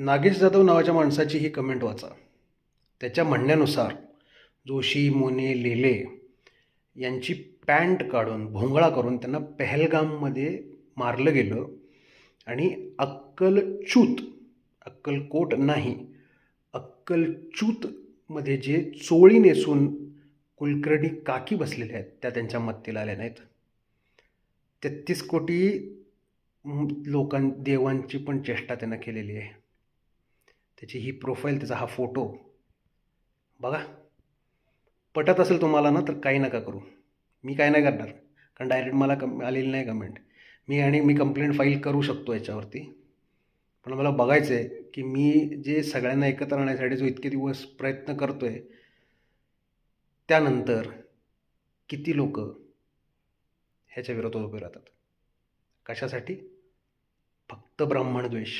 नागेश जाधव नावाच्या माणसाची ही कमेंट वाचा. त्याच्या म्हणण्यानुसार जोशी, मोने, लेले यांची पॅन्ट काढून भोंगळा करून त्यांना पहलगाममध्ये मारलं गेलं आणि अक्कलकोट नाही, अक्कलच्यूतमध्ये जे चोळी नेसून कुलकर्णी काकी बसलेल्या आहेत त्या त्यांच्या मत्तीला आल्या नाहीत. 33 कोटी देवांची पण चेष्टा त्यांना केलेली आहे. त्याची ही प्रोफाईल, त्याचा हा फोटो बघा. पटत असेल तुम्हाला ना तर काही नका करू. मी काय नाही करणार, कारण डायरेक्ट मला आलेली नाही कमेंट. मी कंप्लेंट फाईल करू शकतो याच्यावरती, पण मला बघायचं आहे की मी जे सगळ्यांना एकत्र आणण्यासाठी जो इतके दिवस प्रयत्न करतो आहे, त्यानंतर किती लोक ह्याच्या विरोधात उभे राहतात. कशासाठी? फक्त ब्राह्मण द्वेष.